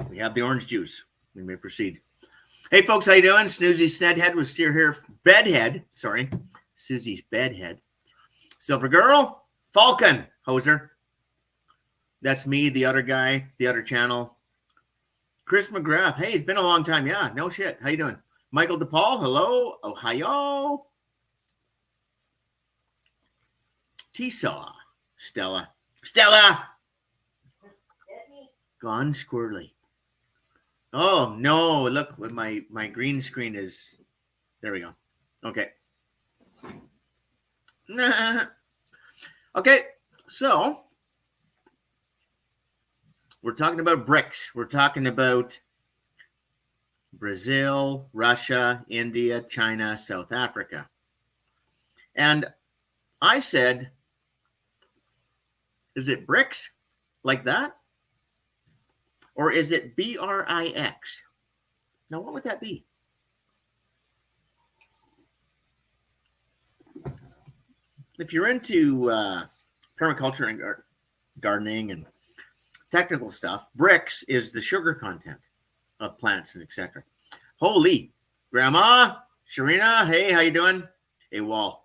We have the orange juice. We may proceed. Hey, folks, how you doing? Snoozy Snedhead with Steer here. Bedhead, sorry. Susie's Bedhead. Silver Girl. Falcon. Hoser. That's me, the other guy, the other channel. Chris McGrath. Hey, it's been a long time. Yeah, no shit. How you doing? Michael DePaul. Hello. Ohio. T-Saw. Stella. Gone squirrely. Oh, no. Look, my green screen is... There we go. Okay. Okay, so we're talking about BRICS. We're talking about Brazil, Russia, India, China, South Africa. And I said, is it BRICS like that? Or is it BRIX? Now, what would that be? If you're into permaculture and gardening and technical stuff, BRICS is the sugar content of plants and etc. Holy, Grandma, Sharina, hey, how you doing? AWOL.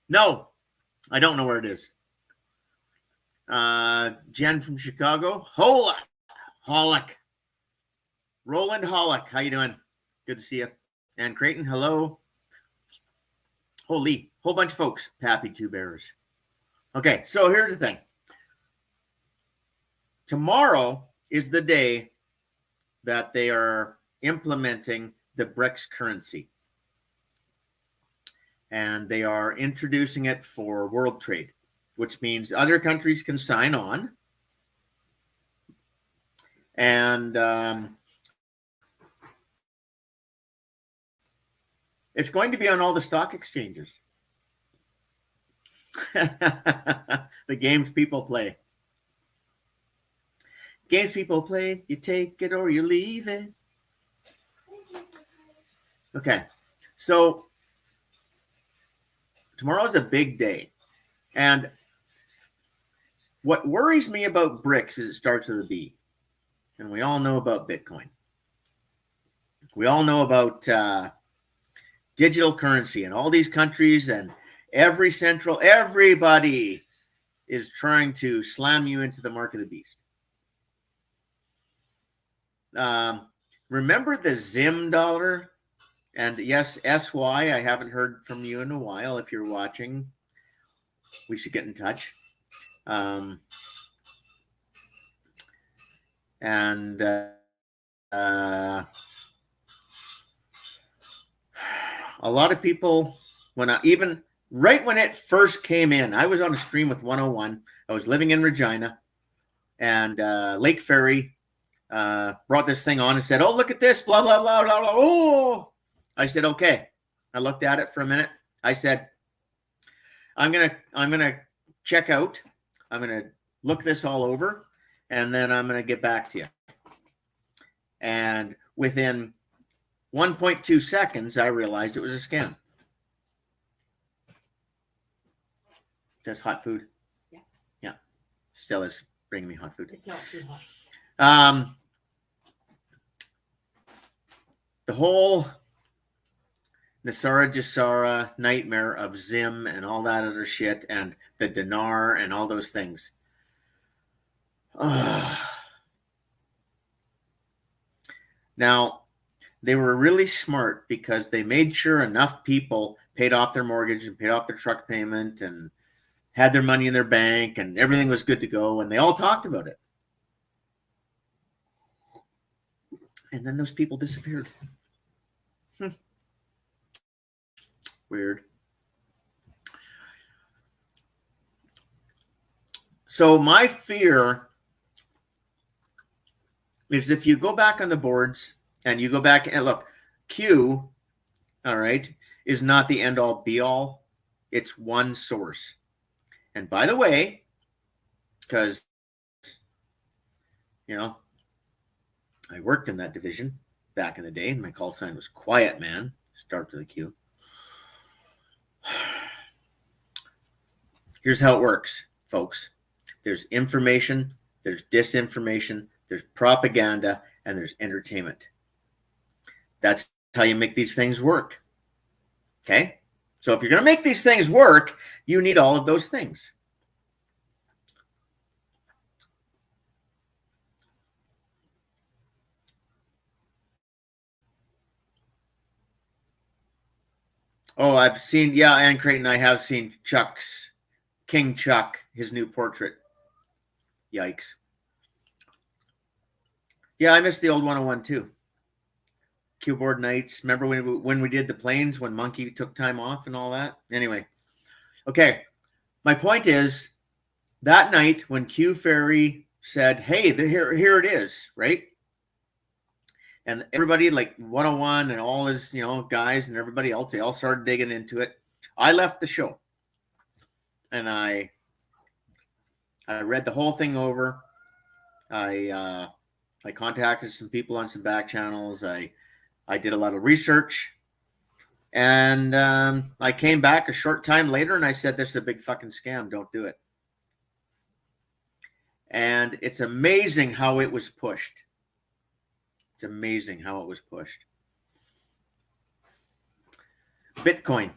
No, I don't know where it is. Jen from Chicago. Hollick. Roland Hollick, how you doing? Good to see you. And Creighton, hello. Holy, whole bunch of folks. Pappy Two Bears. Okay, so here's the thing. Tomorrow is the day that they are implementing the BRICS currency. And they are introducing it for world trade, which means other countries can sign on. And it's going to be on all the stock exchanges. The games people play. Games people play, you take it or you leave it. Okay, so tomorrow's a big day. And what worries me about BRICS is it starts with a B. And we all know about Bitcoin. We all know about digital currency and all these countries and everybody is trying to slam you into the mark of the beast. Remember the Zim dollar? And yes, SY, I haven't heard from you in a while. If you're watching, we should get in touch. A lot of people, right when it first came in, I was on a stream with 101. I was living in Regina, and Lake Ferry brought this thing on and said, "Oh, look at this, blah, blah, blah, blah, blah." Oh, I said, okay. I looked at it for a minute. I said, I'm gonna check out. I'm gonna look this all over, and then I'm gonna get back to you. And within 1.2 seconds, I realized it was a scam. That's hot food. Yeah. Stella's bringing me hot food. It's not too hot. The whole Nasara Jasara nightmare of Zim and all that other shit and the dinar and all those things. Now, they were really smart because they made sure enough people paid off their mortgage and paid off their truck payment and had their money in their bank and everything was good to go, and they all talked about it. And then those people disappeared. Weird. So my fear is if you go back on the boards and you go back and look, Q, all right, is not the end all be all. It's one source. And by the way, because, I worked in that division back in the day and my call sign was Quiet Man, start to the Q. Here's how it works, folks. There's information, there's disinformation, there's propaganda, and there's entertainment. That's how you make these things work. Okay? So if you're going to make these things work, you need all of those things. Oh, I've seen, yeah, Ann Creighton, I have seen King Chuck, his new portrait. Yikes. Yeah, I missed the old 101 too. Keyboard nights. Remember when we did the planes, when Monkey took time off and all that? Anyway. Okay. My point is, that night when Q Ferry said, hey, here it is, right? And everybody, like 101 and all his, guys and everybody else, they all started digging into it. I left the show. And I read the whole thing over. I contacted some people on some back channels. I did a lot of research, and I came back a short time later and I said, this is a big fucking scam. Don't do it. And it's amazing how it was pushed. It's amazing how it was pushed. Bitcoin.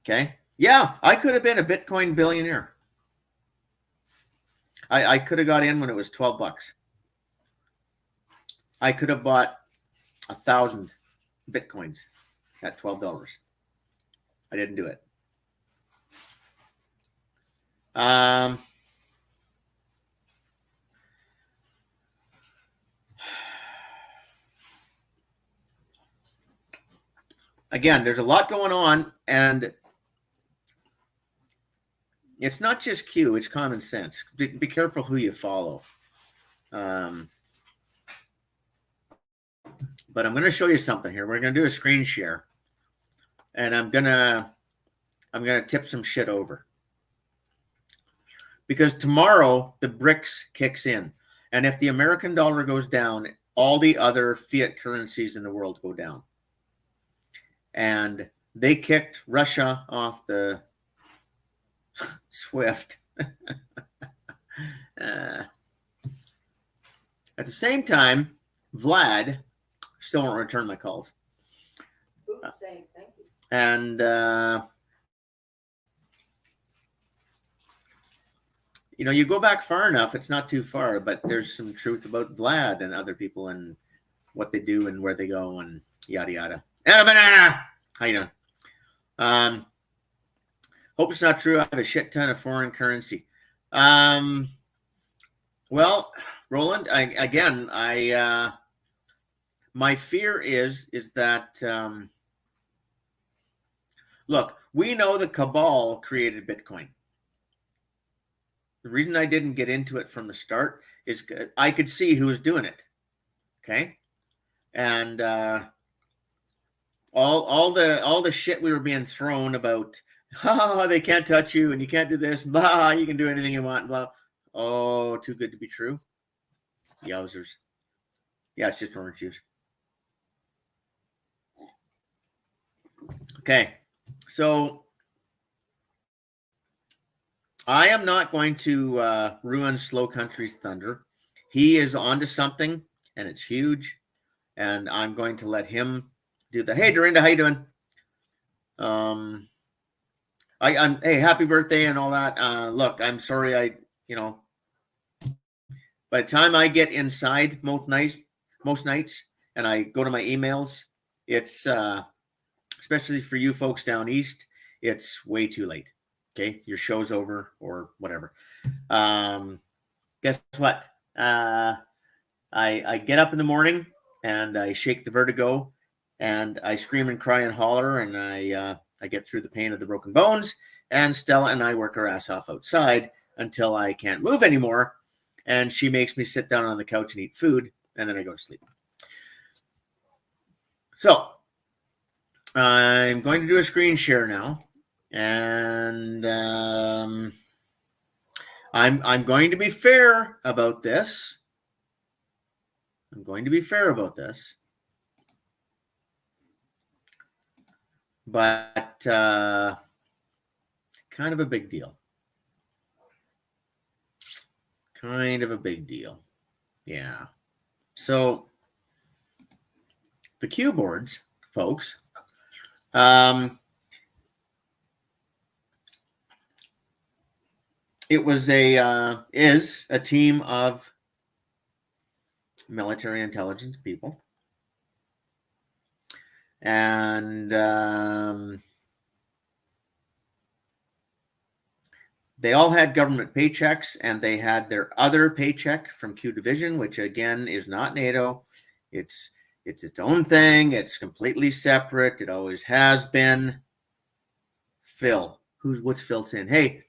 Okay. Yeah, I could have been a Bitcoin billionaire. I could have got in when it was $12. I could have bought 1,000 Bitcoins at $12. I didn't do it. Again, there's a lot going on, and it's not just Q, it's common sense. Be careful who you follow. But I'm going to show you something here. We're going to do a screen share, and I'm going to tip some shit over. Because tomorrow the BRICS kicks in, and if the American dollar goes down, all the other fiat currencies in the world go down. And they kicked Russia off the SWIFT. At the same time, Vlad still won't return my calls. Saying thank you. And you go back far enough, it's not too far, but there's some truth about Vlad and other people and what they do and where they go and yada yada. And a banana. How you doing? Hope it's not true. I have a shit ton of foreign currency. Well, Roland, my fear is that look, we know the cabal created Bitcoin. The reason I didn't get into it from the start is I could see who was doing it. Okay, and all the shit we were being thrown about. Oh, they can't touch you, and you can't do this. Blah, you can do anything you want. Blah. Oh, too good to be true. Yowzers. Yeah, it's just orange juice. Okay, so I am not going to ruin Slow Country's thunder. He is onto something, and it's huge. And I'm going to let him do the. Hey, Dorinda, how you doing? Hey, happy birthday and all that. Look, I'm sorry. By the time I get inside most nights, and I go to my emails, it's especially for you folks down east, it's way too late. Okay, your show's over or whatever. Guess what? I get up in the morning and I shake the vertigo and I scream and cry and holler, and I get through the pain of the broken bones, and Stella and I work our ass off outside until I can't move anymore, and she makes me sit down on the couch and eat food, and then I go to sleep. So I'm going to do a screen share now, and I'm going to be fair about this. But kind of a big deal. Yeah. So the Q boards, folks, it was is a team of military intelligence people, and they all had government paychecks, and they had their other paycheck from Q Division, which again is not NATO. It's its own thing. It's completely separate. It always has been. Phil, what's Phil saying? Hey,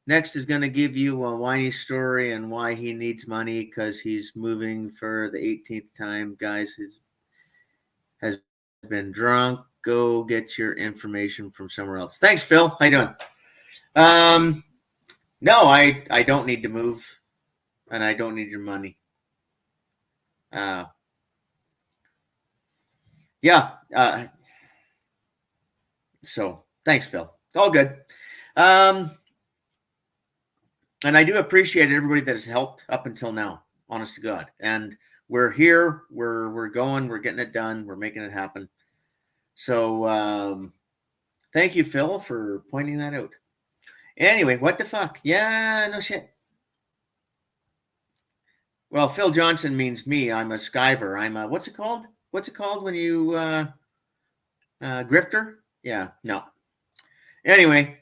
next is going to give you a whiny story and why he needs money because he's moving for the 18th time. Guys, has been drunk. Go get your information from somewhere else. Thanks, Phil. How you doing? No, I don't need to move, and I don't need your money. Yeah. So thanks, Phil. All good. And I do appreciate everybody that has helped up until now. Honest to God. And we're here. We're going. We're getting it done. We're making it happen. So thank you, Phil, for pointing that out. Anyway, what the fuck? Yeah, no shit. Well, Phil Johnson means me. I'm a skiver. I'm a, what's it called? What's it called when you grifter? Yeah, no. Anyway,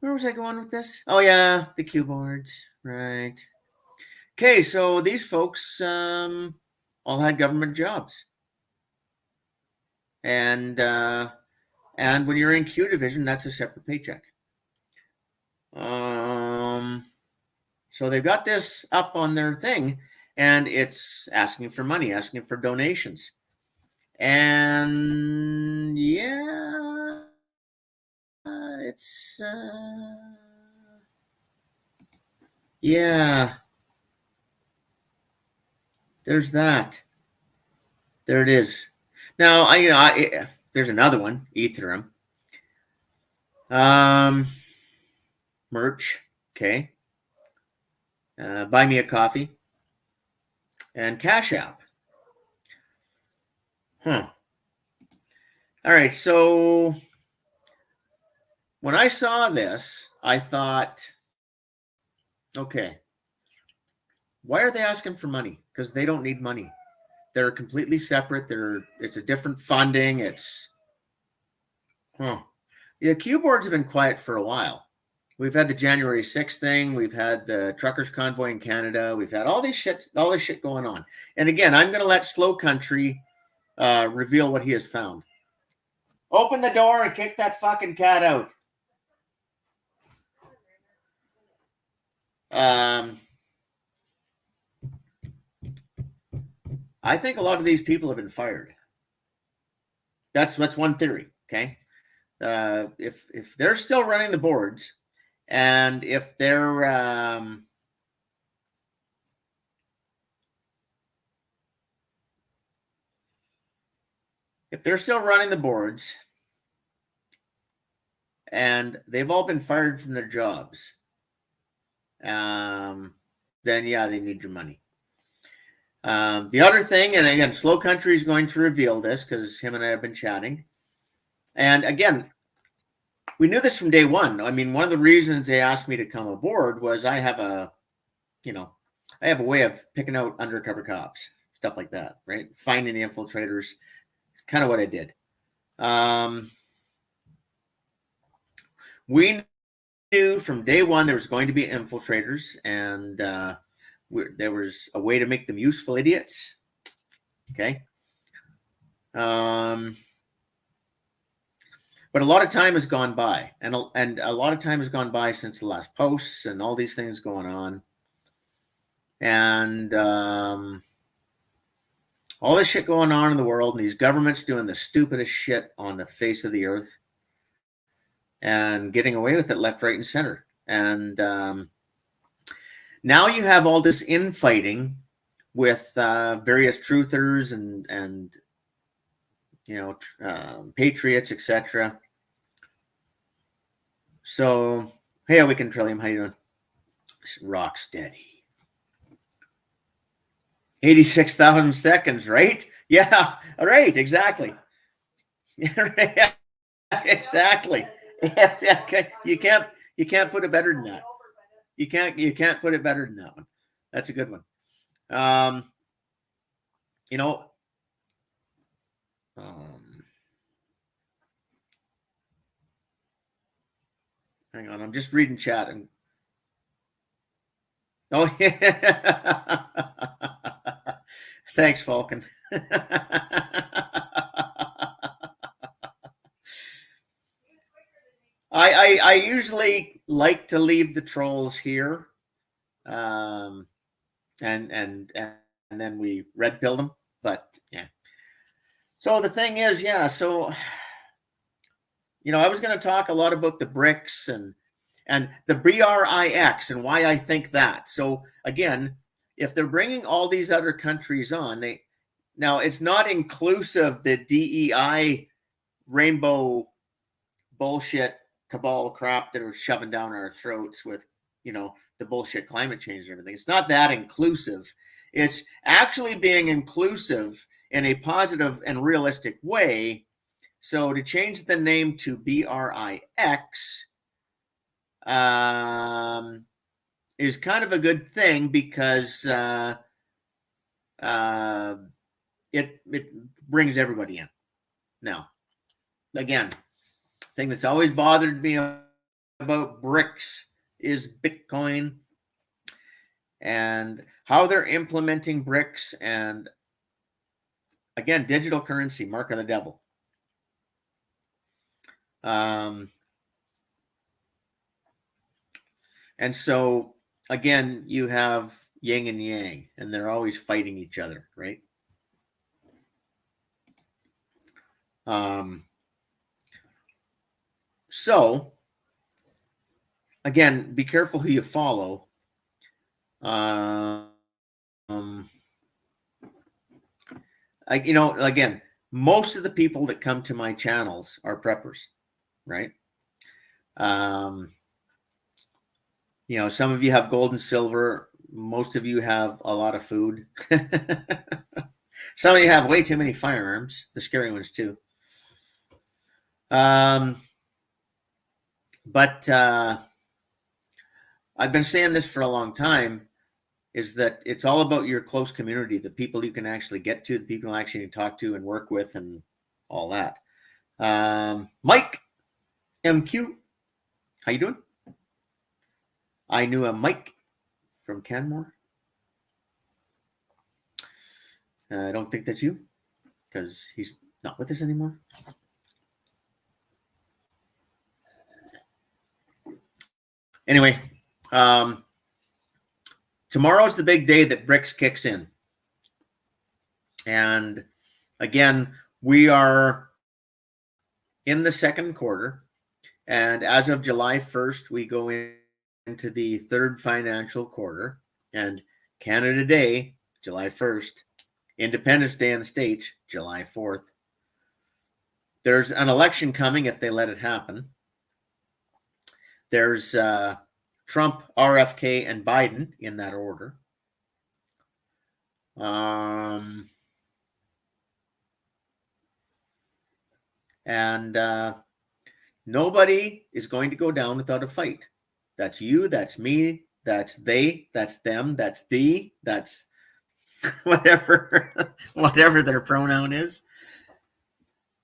where was I going with this? Oh yeah, the Q boards, right? Okay, so these folks all had government jobs, and when you're in Q Division, that's a separate paycheck. So they've got this up on their thing, and it's asking for money, asking for donations. And yeah, it's yeah, there's that. There it is. Now there's another one, Ethereum. Merch, okay. Buy me a coffee, and Cash App. All right, so when I saw this, I thought, okay, why are they asking for money? Because they don't need money. They're completely separate. It's a different funding. The Q boards have been quiet for a while. We've had the January 6th thing. We've had the truckers convoy in Canada. We've had all this shit going on. And again, I'm going to let Slow Country reveal what he has found. Open the door and kick that fucking cat out. I think a lot of these people have been fired. That's one theory. Okay, if they're still running the boards, and if they're still running the boards, and they've all been fired from their jobs, then yeah, they need your money. The other thing, and again, Slow Country is going to reveal this because him and I have been chatting. And again, we knew this from day one. I mean, one of the reasons they asked me to come aboard was I have a way of picking out undercover cops, stuff like that, right? Finding the infiltrators. It's kind of what I did. We knew from day one there was going to be infiltrators, and there was a way to make them useful idiots. Okay. But a lot of time has gone by, and a lot of time has gone by since the last posts and all these things going on. And all this shit going on in the world, and these governments doing the stupidest shit on the face of the earth and getting away with it left, right, and center. And now you have all this infighting with various truthers and patriots, etc. So, hey, we can Trillium, how you doing? Rock steady. 86,000 seconds, right? Yeah, right, exactly. Yeah, exactly. Yes, yeah, okay. You can't put it better than that. You can't put it better than that one. That's a good one. Um, you know, hang on, I'm just reading chat and oh yeah. Thanks, Falcon. I usually like to leave the trolls here, um, and then we red pill them. But yeah. So the thing is, yeah. So I was going to talk a lot about the BRICS and the BRICS and why I think that. So again, if they're bringing all these other countries on, now it's not inclusive the DEI rainbow bullshit cabal crap that are shoving down our throats with, the bullshit climate change and everything. It's not that inclusive. It's actually being inclusive in a positive and realistic way. So to change the name to BRIX is kind of a good thing because it brings everybody in. Now, again, thing that's always bothered me about BRICS is Bitcoin and how they're implementing BRICS and, again, digital currency, mark of the devil. And so, again, you have yin and yang, and they're always fighting each other, right? So, again, be careful who you follow. Again, most of the people that come to my channels are preppers, right? Some of you have gold and silver. Most of you have a lot of food. Some of you have way too many firearms, the scary ones too. But I've been saying this for a long time, is that it's all about your close community, the people you can actually get to, the people you actually talk to and work with and all that. Mike MQ, how you doing? I knew a Mike from Canmore. I don't think that's you because he's not with us anymore. Anyway, tomorrow's the big day that BRICS kicks in. And again, we are in the second quarter. And as of July 1st, we go into the third financial quarter. And Canada Day, July 1st. Independence Day in the States, July 4th. There's an election coming if they let it happen. There's Trump, RFK, and Biden in that order. And nobody is going to go down without a fight. That's you, that's me, that's they, that's them, that's thee, that's whatever their pronoun is.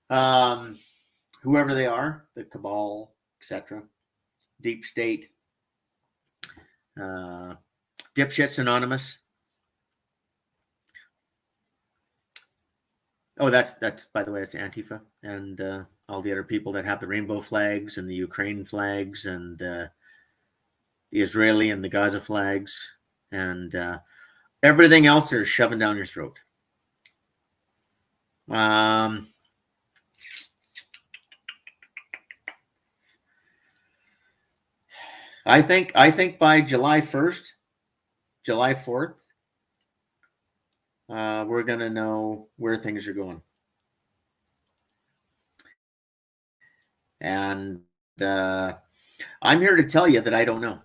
Whoever they are, the cabal, etc., deep state, dipshits anonymous. Oh, that's by the way, it's Antifa and all the other people that have the rainbow flags and the Ukraine flags and the Israeli and the Gaza flags and everything else they're shoving down your throat. I think by July 1st, July 4th, we're going to know where things are going. And I'm here to tell you that I don't know.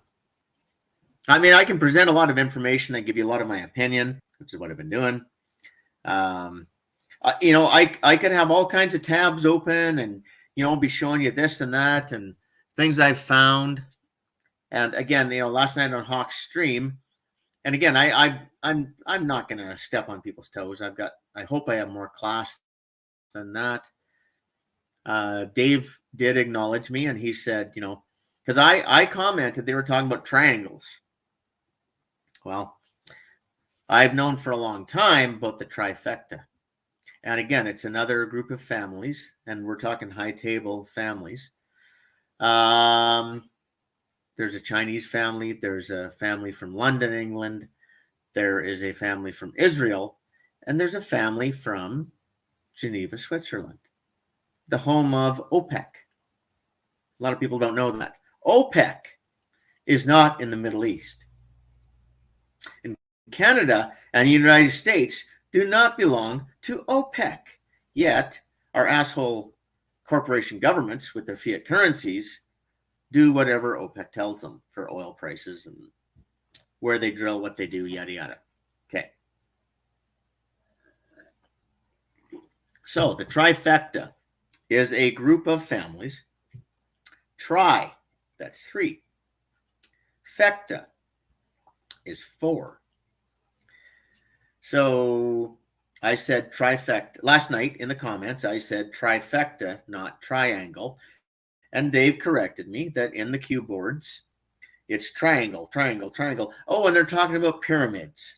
I mean, I can present a lot of information. I give you a lot of my opinion. which is what I've been doing. I could have all kinds of tabs open and, be showing you this and that and things I've found. And again, last night on Hawk's stream, and again, I'm not going to step on people's toes. I hope I have more class than that. Dave did acknowledge me, and he said, because I commented they were talking about triangles. Well, I've known for a long time about the trifecta. And again, it's another group of families, and we're talking high table families. There's a Chinese family. There's a family from London, England. There is a family from Israel. And there's a family from Geneva, Switzerland, the home of OPEC. A lot of people don't know that. OPEC is not in the Middle East. In Canada and the United States do not belong to OPEC. Yet our asshole corporation governments with their fiat currencies do whatever OPEC tells them for oil prices and where they drill, what they do, yada, yada. Okay. So the trifecta is a group of families. Tri, that's 3. Fecta is 4. So I said trifecta. Last night in the comments, I said trifecta, not triangle. And Dave corrected me that in the cue boards, it's triangle, triangle, triangle. Oh, and they're talking about pyramids.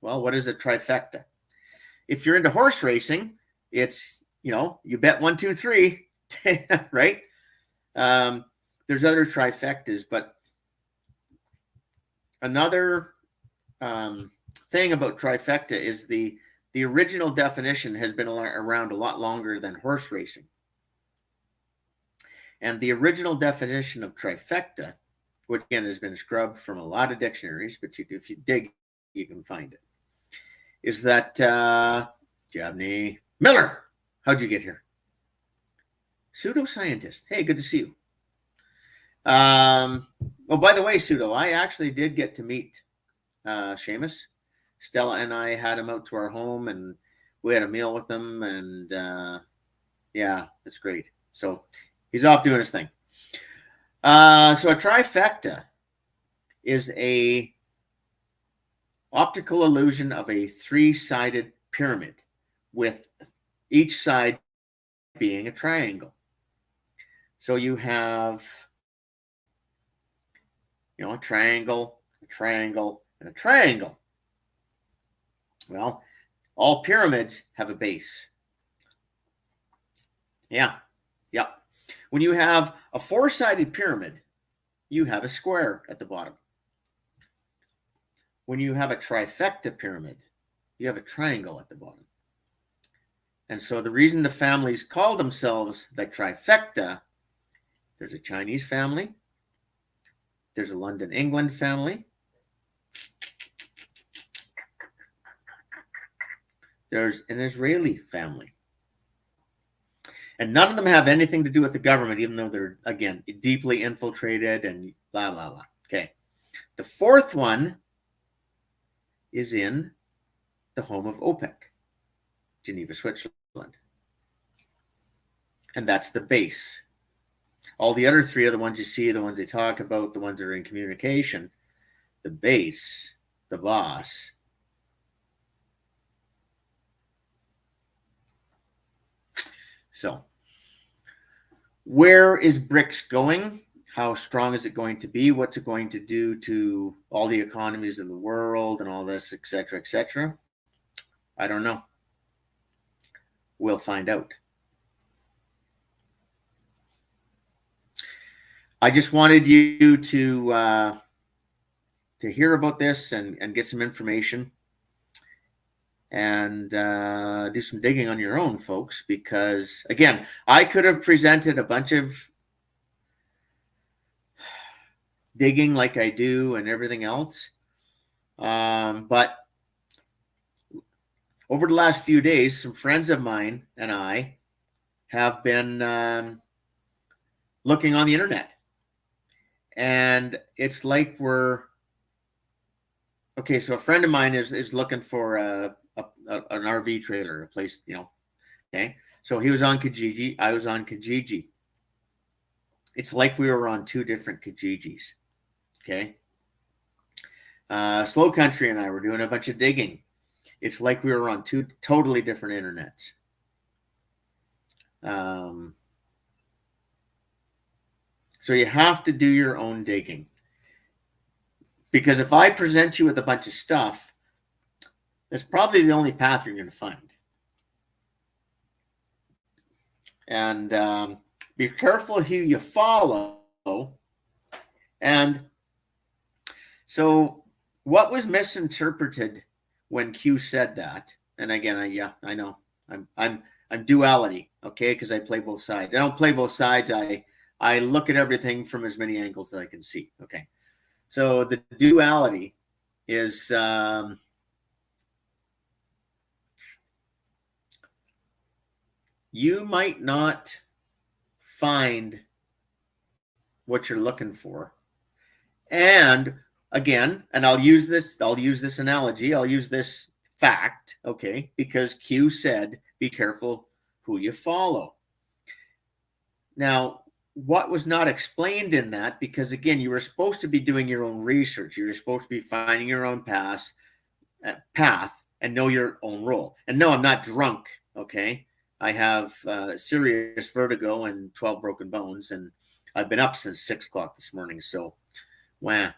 Well, what is a trifecta? If you're into horse racing, it's, you bet 1, 2, 3, right? There's other trifectas, but another thing about trifecta is the original definition has been around a lot longer than horse racing. And the original definition of trifecta, which again has been scrubbed from a lot of dictionaries, but if you dig, you can find it, is that Jabney Miller, how'd you get here? Pseudoscientist. Hey, good to see you. By the way, Pseudo, I actually did get to meet Seamus. Stella and I had him out to our home, and we had a meal with him, and yeah, it's great. So he's off doing his thing. So a trifecta is a optical illusion of a 3-sided pyramid with each side being a triangle. So you have, a triangle, a triangle, and a triangle. Well, all pyramids have a base. Yeah. When you have a 4-sided pyramid, you have a square at the bottom. When you have a trifecta pyramid, you have a triangle at the bottom. And so the reason the families call themselves the trifecta, there's a Chinese family, there's a London, England family, there's an Israeli family. And none of them have anything to do with the government, even though they're, again, deeply infiltrated and blah, blah, blah. Okay. The 4th one is in the home of OPEC, Geneva, Switzerland. And that's the base. All the other 3 are the ones you see, the ones they talk about, the ones that are in communication. The base, the boss. So, where is BRICS going? How strong is it going to be? What's it going to do to all the economies of the world and all this, et cetera, et cetera? I don't know. We'll find out. I just wanted you to hear about this and get some information and do some digging on your own, folks, because, again, I could have presented a bunch of digging like I do and everything else. But over the last few days, some friends of mine and I have been looking on the internet. And it's like we're Okay, so a friend of mine is looking for an RV trailer, a place, okay. So he was on Kijiji, I was on Kijiji. It's like we were on two different Kijijis, okay. Slow Country and I were doing a bunch of digging. It's like we were on two totally different internets. So you have to do your own digging. Because if I present you with a bunch of stuff, that's probably the only path you're going to find. And be careful who you follow. And so what was misinterpreted when Q said that? And again, I know I'm duality, okay, because I play both sides. I don't play both sides. I look at everything from as many angles as I can see. Okay, so the duality is you might not find what you're looking for. And again, and I'll use this analogy, I'll use this fact, okay, because Q said, be careful who you follow. Now, what was not explained in that, because again, you were supposed to be doing your own research, you were supposed to be finding your own path and know your own role. And no, I'm not drunk, okay? I have serious vertigo and 12 broken bones, and I've been up since 6 o'clock this morning, so wow.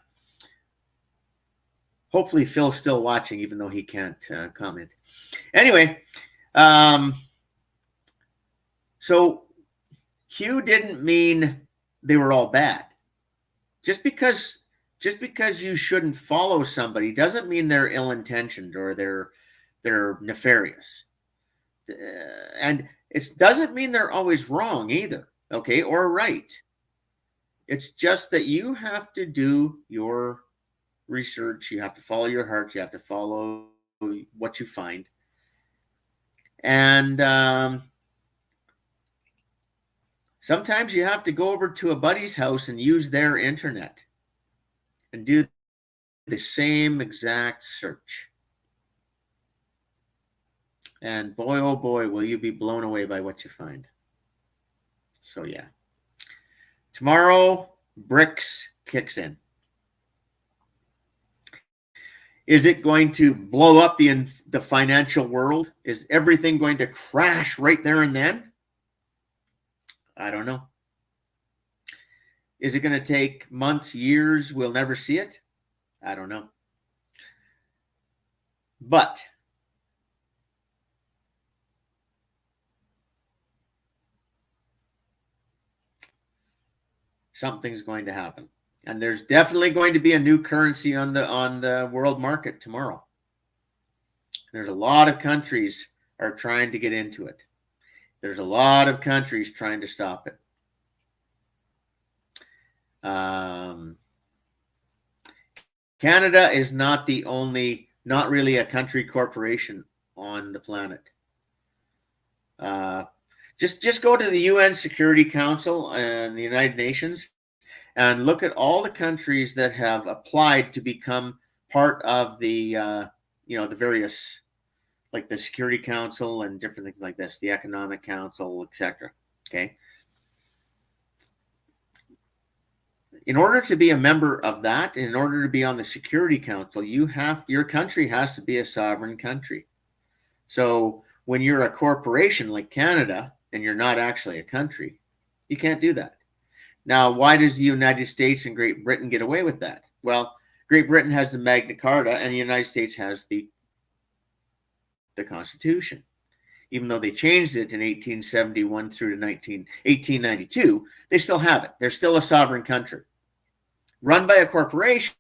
Hopefully Phil's still watching, even though he can't comment. Anyway, so Q didn't mean they were all bad. Just because you shouldn't follow somebody doesn't mean they're ill-intentioned or they're nefarious. And it doesn't mean they're always wrong either, okay, or right. It's just that you have to do your research, you have to follow your heart, you have to follow what you find. And sometimes you have to go over to a buddy's house and use their internet and do the same exact search. And boy, oh boy, will you be blown away by what you find. So yeah. Tomorrow, BRICS kicks in. Is it going to blow up the financial world? Is everything going to crash right there and then? I don't know. Is it going to take months, years? We'll never see it? I don't know. But something's going to happen. And there's definitely going to be a new currency on the world market tomorrow. There's a lot of countries are trying to get into it. There's a lot of countries trying to stop it. Canada is not really a country corporation on the planet. Just go to the UN Security Council and the United Nations and look at all the countries that have applied to become part of the the various, like the Security Council and different things like this, the Economic Council, etc. Okay. In order to be a member of that, in order to be on the Security Council, your country has to be a sovereign country. So when you're a corporation like Canada and you're not actually a country, you can't do that. Now, why does the United States and Great Britain get away with that? Well, Great Britain has the Magna Carta and the United States has the Constitution. Even though they changed it in 1871 through to 1892, they still have it. They're still a sovereign country. Run by a corporation,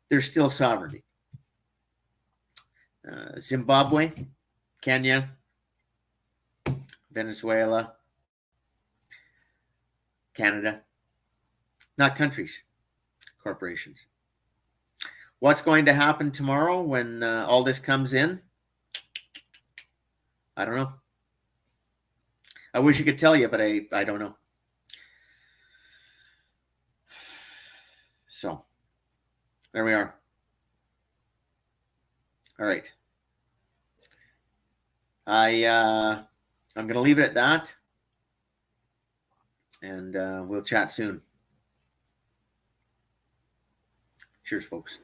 there's still sovereignty. Zimbabwe, Kenya, Venezuela, Canada, not countries, corporations. What's going to happen tomorrow when all this comes in? I don't know. I wish I could tell you, but I don't know. So there we are. All right. I'm going to leave it at that, and we'll chat soon. Cheers, folks.